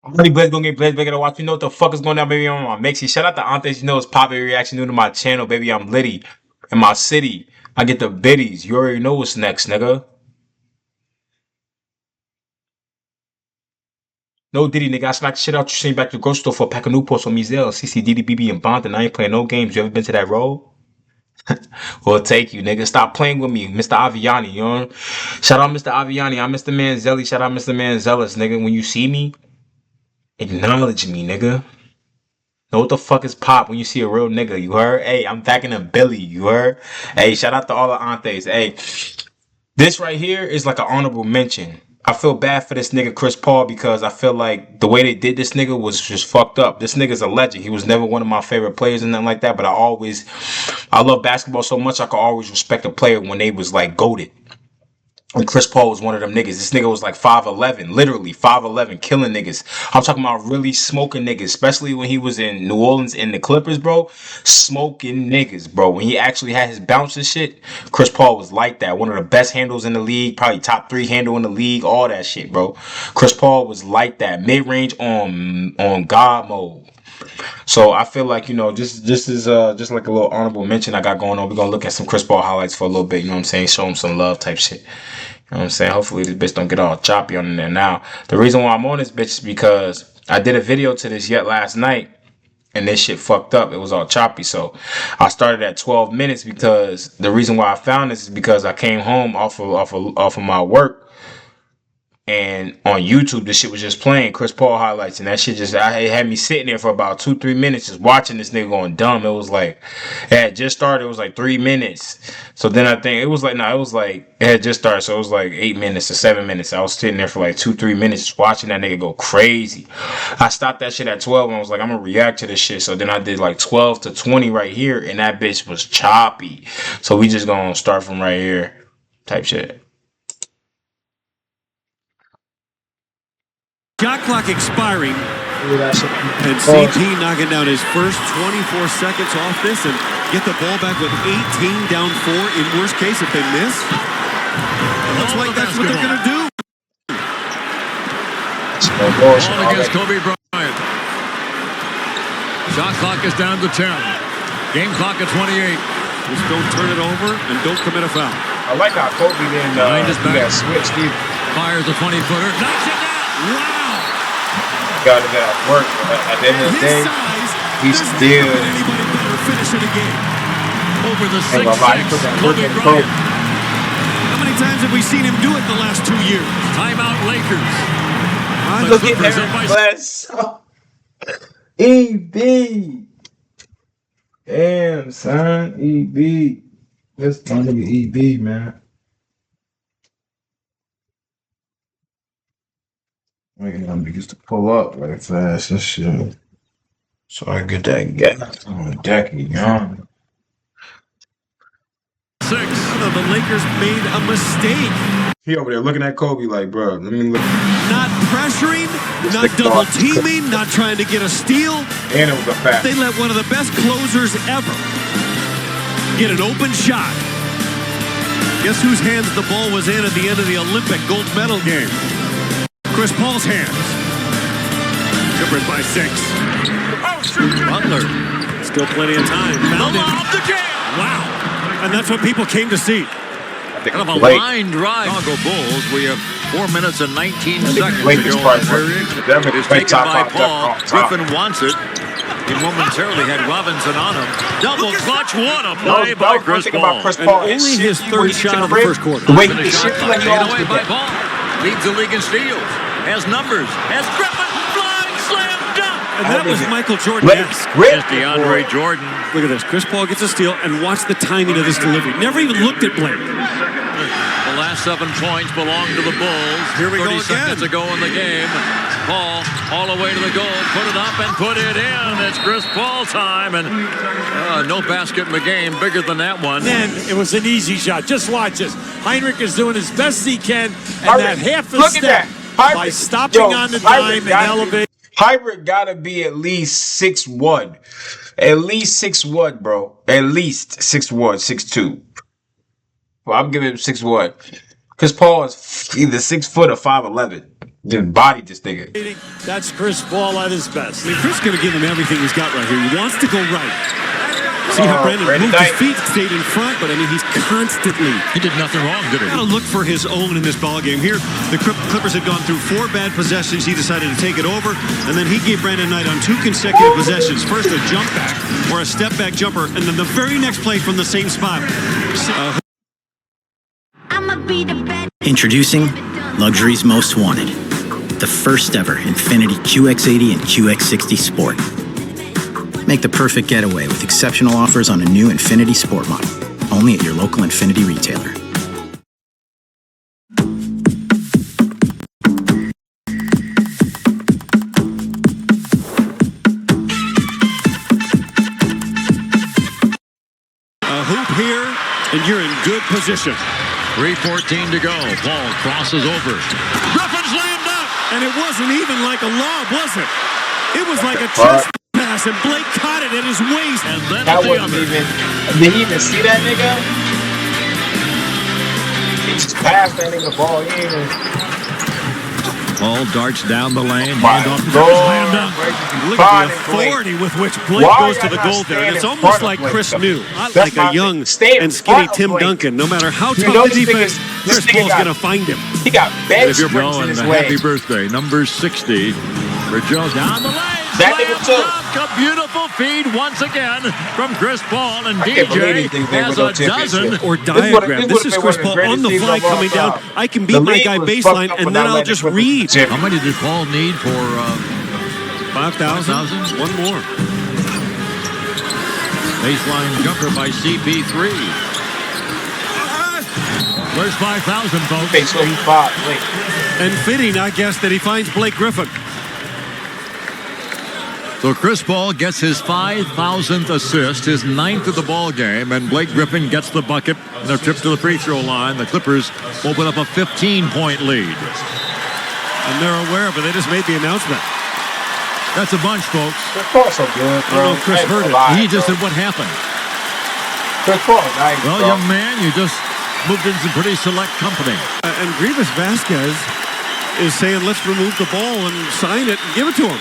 Really Blaze gonna get Blaze back to watch. You know what the fuck is going on, baby? On my mixy. Shout out to Antes. You know it's Poppy reaction new to my channel, baby. I'm Liddy. In my city, I get the biddies. You already know what's next, nigga. No Diddy, nigga. I smacked the shit out you seen back to the grocery store for a pack of Newports on Mizel, CC, Diddy, BB, and Bond, and I ain't playing no games. You ever been to that road? We'll take you, nigga. Stop playing with me, Mr. Aviani. You know? Shout out Mr. Aviani. I'm Mr. Manzelli. Shout out Mr. Manzelis, nigga. When you see me, acknowledge me, nigga. Know what the fuck is pop when you see a real nigga, you heard? Hey, I'm back in a Billy, you heard? Hey, shout out to all the aunties. Hey, this right here is like an honorable mention. I feel bad for this nigga Chris Paul because I feel like the way they did this nigga was just fucked up. This nigga's a legend. He was never one of my favorite players and nothing like that, but I love basketball so much I could always respect a player when they was like goated. And Chris Paul was one of them niggas. This nigga was like 5'11", literally 5'11", killing niggas. I'm talking about really smoking niggas, especially when he was in New Orleans in the Clippers, bro. Smoking niggas, bro. When he actually had his bounce and shit, Chris Paul was like that. One of the best handles in the league, probably top 3 handle in the league, all that shit, bro. Chris Paul was like that, mid-range on God mode. So I feel like, you know, this is just like a little honorable mention I got going on. We're gonna look at some Chris Paul highlights for a little bit, you know what I'm saying? Show him some love type shit. You know what I'm saying? Hopefully this bitch don't get all choppy on there. Now, the reason why I'm on this bitch is because I did a video to this yet last night and this shit fucked up. It was all choppy. So I started at 12 minutes because the reason why I found this is because I came home off of my work. And on YouTube, this shit was just playing Chris Paul highlights, and that shit it had me sitting there for about 2-3 minutes just watching this nigga going dumb. It was like, it had just started. It was like 3 minutes. So then I think it was like, it had just started. So it was like 8 minutes or 7 minutes. I was sitting there for like 2-3 minutes just watching that nigga go crazy. I stopped that shit at 12 and I was like, I'm gonna react to this shit. So then I did like 12 to 20 right here, and that bitch was choppy. So we just gonna start from right here type shit. Shot clock expiring, and CP knocking down his first 24 seconds off this and get the ball back with 18 down 4 in worst case if they miss. It looks like that's what they're going to do. Ball against Kobe Bryant. Shot clock is down to 10. Game clock at 28. Just don't turn it over and don't commit a foul. I like how Kobe didn't do that switch either. Fires a 20-footer. Knocks it down. Wow. Got to get off work. At the end of the day, he's still anybody better finishing a game. Over the 6'6", Kobe Bryant. How many times have we seen him do it the last 2 years? Timeout Lakers. Look at Eric Bless. EB. Damn, son. EB. That's my nigga EB, man. Waiting on niggas to pull up like fast and shit. So I get that gas on the deck young. 6. The Lakers made a mistake. He over there looking at Kobe like, bro, let me look. Not pressuring, not double teaming, not trying to get a steal. And it was a fact. They let one of the best closers ever get an open shot. Guess whose hands the ball was in at the end of the Olympic gold medal game? Chris Paul's hands. Clippers by 6. Butler. Still plenty of time. Found it. Off the jam. Wow. And that's what people came to see. Kind of a line drive. Chicago Bulls. We have 4 minutes and 19 seconds to go in the period. It is taken by Paul. Griffin wants it. He momentarily had Robinson on him. Double clutch. What a play by Chris Paul. And only his third shot of the first quarter. The way he Finish shot clock taken away by Paul. Leads the league in steals. Has numbers. Has Griffin. Flying slam dunk. And that was Michael Jordan. It's DeAndre Jordan. Look at this. Chris Paul gets a steal, and watch the timing of this delivery. Never even looked at Blake. The last 7 points belong to the Bulls. Here we go 30 seconds again. ago in the game. Paul all the way to the goal. Put it up and put it in. It's Chris Paul time. And no basket in the game. Bigger than that one. Then it was an easy shot. Just watch this. Heinrich is doing as best he can. And Heinrich, that half a look at step that. by stopping on the dime and elevating. Hybrid gotta be at least 6'1". At least 6'1", bro. At least 6'1", 6'2". Well, I'm giving him 6'1". Chris Paul is either 6 foot or 5'11". Just bodied this nigga. That's Chris Paul at his best. I mean, Chris is going to give him everything he's got right here. He wants to go right. See how Brandon moved his feet, stayed in front, but I mean, he's constantly. He did nothing wrong, did he? Got to look for his own in this ball game. Here, the Clippers had gone through 4 bad possessions. He decided to take it over, and then he gave Brandon Knight on 2 consecutive possessions. First a jump back or a step back jumper, and then the very next play from the same spot. Introducing Luxury's Most Wanted, the first ever Infiniti QX80 and QX60 Sport. Make the perfect getaway with exceptional offers on a new Infiniti Sport model, only at your local Infiniti retailer. A hoop here, and you're in good position. 3:14 to go. Paul crosses over. Griffin slammed up. And it wasn't even like a lob, was it? It was like a chest pass, and Blake caught it at his waist. And then That at the wasn't other. even. Did he even see that nigga? He just passed that nigga ball. He ain't even. Paul darts down the lane. My Hand off to Lord, slammed up. Look at the authority with which Blake goes to the goal there. And it's almost like Chris knew. Not like a young and skinny Tim Duncan. No matter how tough the defense, Chris Paul's going to find him. He got bed If you're springs in blowing his the way. happy birthday, number 60 for Joe down the lane. That nigga Slams too. dunk, a beautiful feed once again from Chris Paul, and I can't believe he DJ thinks they has were no a dozen. championship. Or This would've- diagram. this This is would've Chris been one Paul of the on the greatest fly seasons of all coming down. time. I can The beat my league guy was baseline, fucked up and when then that I'll led just to the read. championship. How many did Paul need for 5,000? 5,000? One more. Baseline jumper by CP3. Where's 5,000, folks? Okay, so he fought. Wait. And fitting, I guess, that he finds Blake Griffin. So Chris Paul gets his 5,000th assist, his 9th of the ball game, and Blake Griffin gets the bucket and their trip to the free throw line. The Clippers open up a 15-point lead. And they're aware of it. They just made the announcement. That's a bunch, folks. Chris Paul's so good, bro. I know Chris heard it. He just said, what happened? Chris Paul, nice, Well, bro. young man, you just moved into pretty select company. And Grievous Vasquez is saying, let's remove the ball and sign it and give it to him.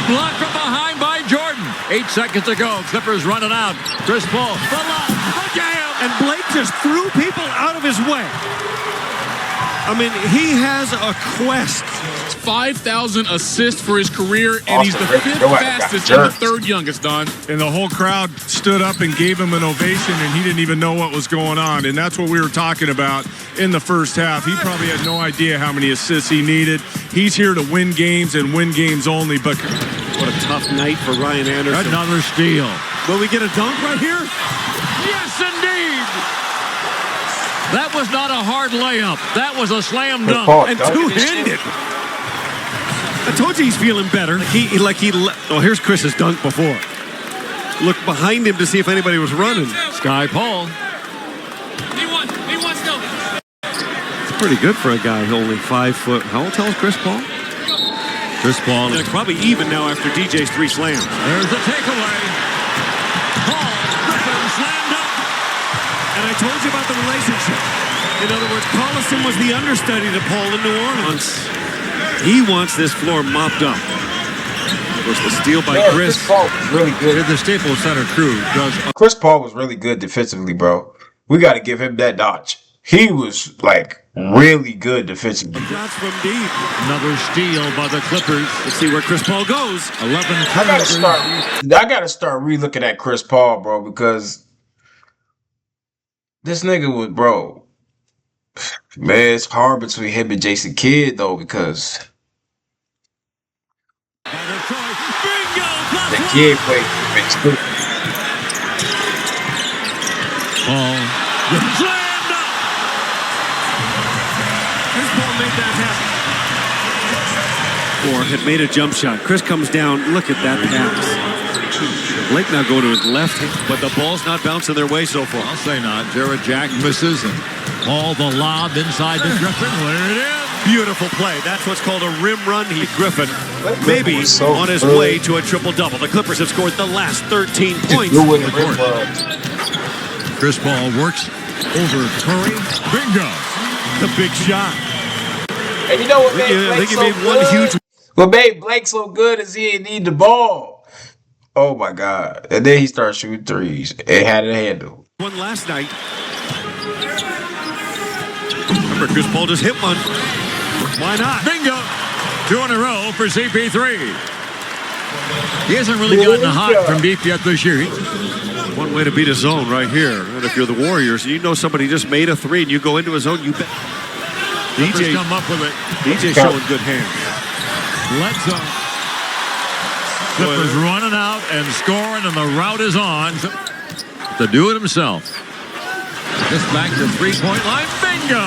Blocked from behind by Jordan. 8 seconds to go. Clippers running out. Chris Paul. The lob. The jam. And Blake just threw people out of his way. I mean, he has a quest. 5,000 assists for his career, and he's the Austin, 5th your ass got fastest and the jerked. 3rd youngest, Don. And the whole crowd stood up and gave him an ovation, and he didn't even know what was going on. And that's what we were talking about in the first half. He probably had no idea how many assists he needed. He's here to win games and win games only. But What a tough night for Ryan Anderson. Another steal. Will we get a dunk right here? Yes, indeed. That was not a hard layup. That was a slam dunk. Paul, And dunk this two-handed. shit. I told you he's feeling better. Oh, here's Chris's dunk before. Look behind him to see if anybody was running. Sky Paul. He wants still. It's pretty good for a guy only 5 foot. How tall is Chris Paul? Chris Paul. They're probably even now after DJ's 3 slams. There's the takeaway. Paul Griffin slammed up. And I told you about the relationship. In other words, Collison was the understudy to Paul in New Orleans. He wants this floor mopped up. Of course, the steal by Yeah, Chris. Chris Paul was really good. The Staples Center crew does. Chris Paul was really good defensively, bro. We got to give him that notch. He was like really good defensively. Shots from deep. Another steal by the Clippers. Let's see where Chris Paul goes. 11 I gotta start re-looking at Chris Paul, bro, because this nigga was, bro. Man, it's hard between him and Jason Kidd though, because Bingo! the kid played defense too. Paul slammed up. Chris Paul made that happen. Or had made a jump shot. Chris comes down. Look at that pass. Blake now go to his left, but the ball's not bouncing their way so far. I'll say not. Jared Jack misses, and Paul the lob inside the Griffin. There it is. Beautiful play. That's what's called a rim run. Griffin maybe was so on his good. way to a triple-double. The Clippers have scored the last 13 points. Do what it was. Chris Paul works over Curry. Bingo. The big shot. And you know what made Blake so good? What made Blake so good is he didn't need the ball. Oh my God! And then he started shooting threes and had it handled. One last night. Remember, Chris Paul just hit one. Why not? Bingo! 2 in a row for CP3. He hasn't really gotten hot from deep yet this year. One way to beat a zone right here. And if you're the Warriors, you know somebody just made a three and you go into a zone, you bet. DJ come up with it. DJ showing good hands. Bledsoe. Clippers running out and scoring, and the route is on to do it himself. Just back to three-point line. Bingo!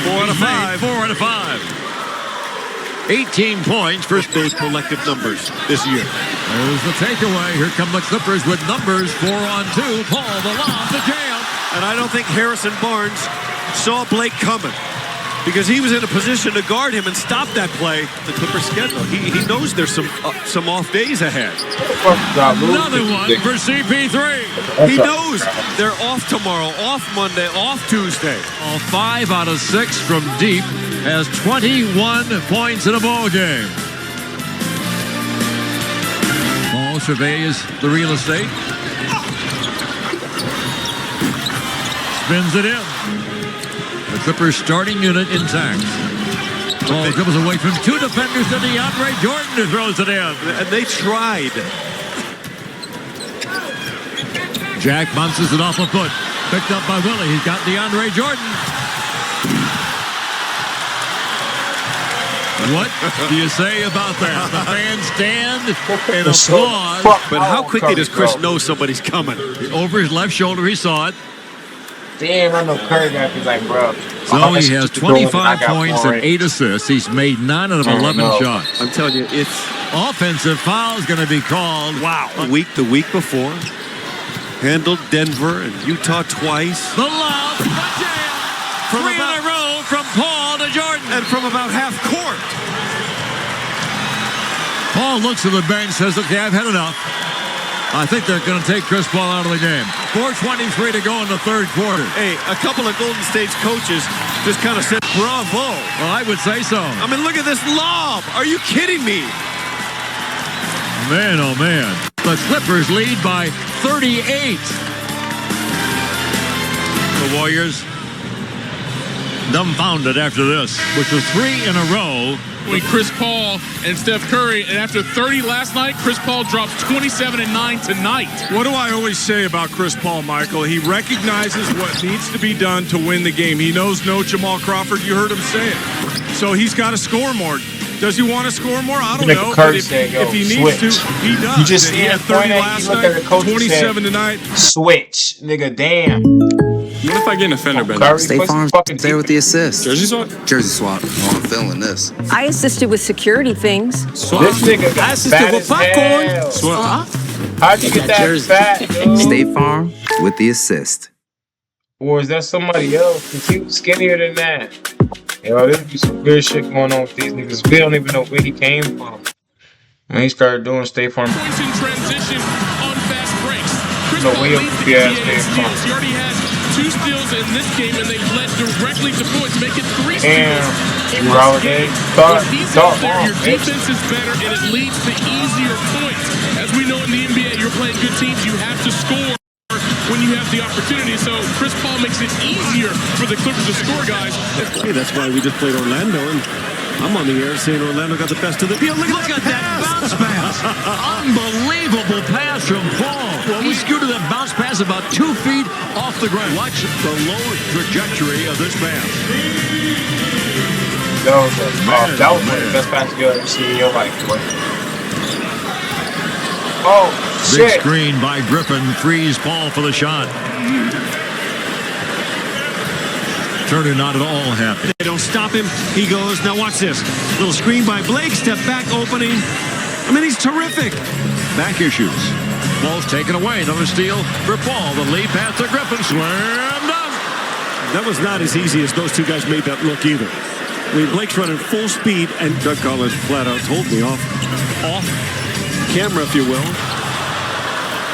4 out of 5. 4 out of 5. 18 points for those collective numbers this year. There's the takeaway. Here come the Clippers with numbers. 4 on 2. Paul, the lob, the jam. And I don't think Harrison Barnes saw Blake coming, because he was in a position to guard him and stop that play. The Clippers schedule. He knows there's some off days ahead. Another one for CP3. He knows they're off tomorrow, off Monday, off Tuesday. 5 out of 6 from deep, has 21 points in a ball game. Paul surveys the real estate. Spins it in. The Clippers starting unit intact. Ball comes away from 2 defenders to DeAndre Jordan, who throws it in. And they tried. Jack bounces it off a foot. Picked up by Willie. He's got DeAndre Jordan. What do you say about that? The fans stand and applaud. But how quickly does Chris know somebody's coming? Over his left shoulder, he saw it. Damn, I know Curry got me like, bro. So he has 25 points and 8 assists. He's made 9 out of 11 shots. I'm telling you, it's offensive foul is going to be called. Wow. The week before, handled Denver and Utah twice. The lob, the jam. 3 in a row from Paul to Jordan. And from about half court. Paul looks at the bench, says, okay, I've had enough. I think they're going to take Chris Paul out of the game. 4:23 to go in the third quarter. Hey, a couple of Golden State's coaches just kind of said, bravo. Well, I would say so. I mean, look at this lob. Are you kidding me? Man, oh, man. The Clippers lead by 38. The Warriors dumbfounded after this, which was 3 in a row. With Chris Paul and Steph Curry, and after 30 last night, Chris Paul drops 27 and 9 tonight. What do I always say about Chris Paul, Michael? He recognizes what needs to be done to win the game. He knows no Jamal Crawford. You heard him say it. So he's got to score more. Does he want to score more? I don't know. But if he needs to, he does. You just see had 30 last night, 27 tonight. Switch, nigga, damn. What if I get an offender, Ben? State Farm's there with the assist. Jersey swap? Jersey swap. Oh, I'm feeling this. I assisted with security things. Swap. This nigga got fat as hell. Swap. How'd you get that fat, dude? State Farm with the assist. Or is that somebody else? Cause he was skinnier than that. Yo, there's be some good shit going on with these niggas. We don't even know where he came from. When he started doing State Farm. Points in transition on fast breaks. Chris No Paul way leads up the the ass NBA in man. steals. He already has 2 steals in this game, and they led directly to points, making 3 steals. Damn, Holiday. He's out there, your defense is better, and it leads to easier points. As we know in the NBA, you're playing good teams, you have to score when you have the opportunity. So Chris Paul makes it easier for the Clippers to score, guys. Hey, that's why we just played Orlando, and I'm on the air saying Orlando got the best of the deal. Look at that bounce pass. Unbelievable pass from Paul. Well, he scooted that bounce pass about 2 feet off the ground. Watch the low trajectory of this pass. That was one of the best passes you'll ever see in your life, boy. Oh, Big shit. screen by Griffin. Frees Paul for the shot. Turner not at all happy. They don't stop him. He goes. Now watch this. Little screen by Blake. Step back opening. I mean, he's terrific. Back issues. Ball's taken away. Another steal for Paul. The lead pass to Griffin. Slam dunk. That was not as easy as those two guys made that look either. I mean, Blake's running full speed, and Doug Collins flat out told me off camera, if you will.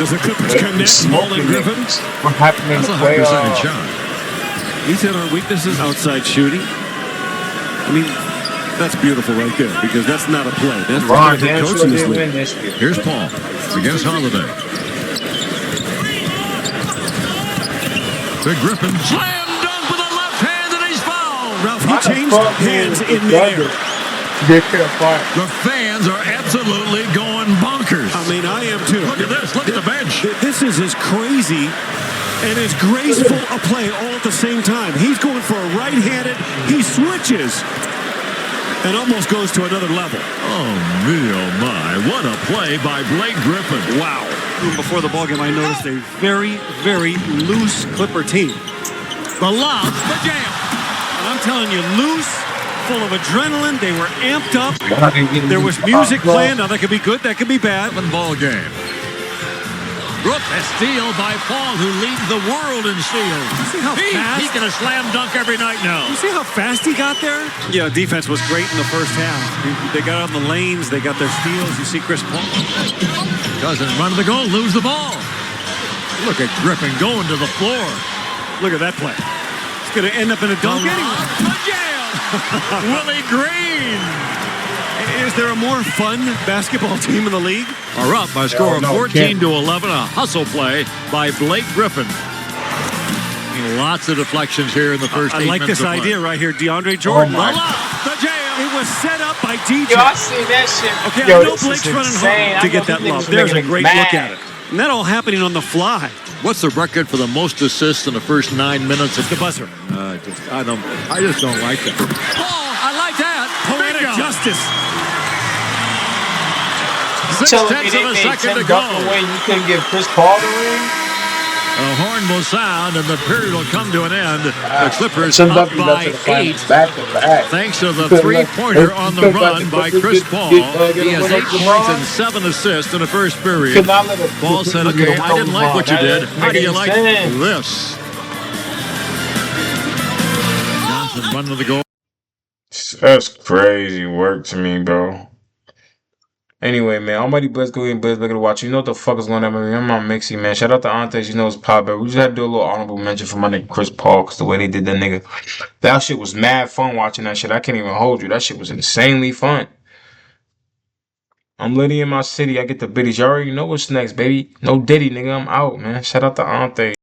Does the Clippers connect? Paul and Griffin. What happened in That's the a high percentage playoffs? shot. He said our weakness is outside shooting. I mean, That's beautiful right there because that's not a play. That's Ron, the damn coach sure in this they league. win this year. Here's Paul against Holiday. The Griffin slam dunk with a left hand and he's fouled. Ralph, he changed hands in midair. The fans are absolutely going bonkers. I mean, I am too. Look at this. Look at the bench. This is as crazy and as graceful a play all at the same time. He's going for a right-handed. He switches and almost goes to another level. Oh, me, oh, my. What a play by Blake Griffin. Wow. Before the ballgame, I noticed a very, very loose Clipper team. The lob, the jam. And I'm telling you, loose, full of adrenaline. They were amped up. There was music playing. Now, that could be good. That could be bad. Ball game. Brooke, a steal by Paul, who leads the world in steals. See how fast? He can slam dunk every night now. You see how fast he got there? Yeah, defense was great in the first half. They got out in the lanes. They got their steals. You see Chris Paul. Doesn't run to the goal, lose the ball. Look at Griffin going to the floor. Look at that play. It's going to end up in a dunk anyway. The jam. Willie Green. Is there a more fun basketball team in the league? Are up by a score of 14-11. A hustle play by Blake Griffin. Lots of deflections here in the first 8 minutes. I like this idea right here. DeAndre Jordan. The jam. It was set up by DJ. Yo, I see that shit. Okay, I know Blake's running hard to get that lob. There's a great look at it. And that all happening on the fly. What's the record for the most assists in the first 9 minutes of the buzzer? I just don't like that. Oh, I like that. Poetic justice. 6/10 of a second to go. You couldn't give Chris Paul the ring? A horn will sound and the period will come to an end. The Clippers up by 8. Thanks to the three-pointer on the run by Chris Paul. He has 8 points and 7 assists in the first period. Paul said, okay, I didn't like what you did. How do you like this? Johnson running to the goal. That's crazy work to me, bro. Anyway, man, almighty bless, go ahead and bless, look at the watch. You know what the fuck is going on, man. I'm on Mixie, man. Shout out to Antes, you know it's pop, but we just had to do a little honorable mention for my nigga Chris Paul, because the way they did that nigga. That shit was mad fun watching that shit. I can't even hold you. That shit was insanely fun. I'm Liddy in my city. I get the biddies. You already know what's next, baby. No Diddy, nigga. I'm out, man. Shout out to Antes.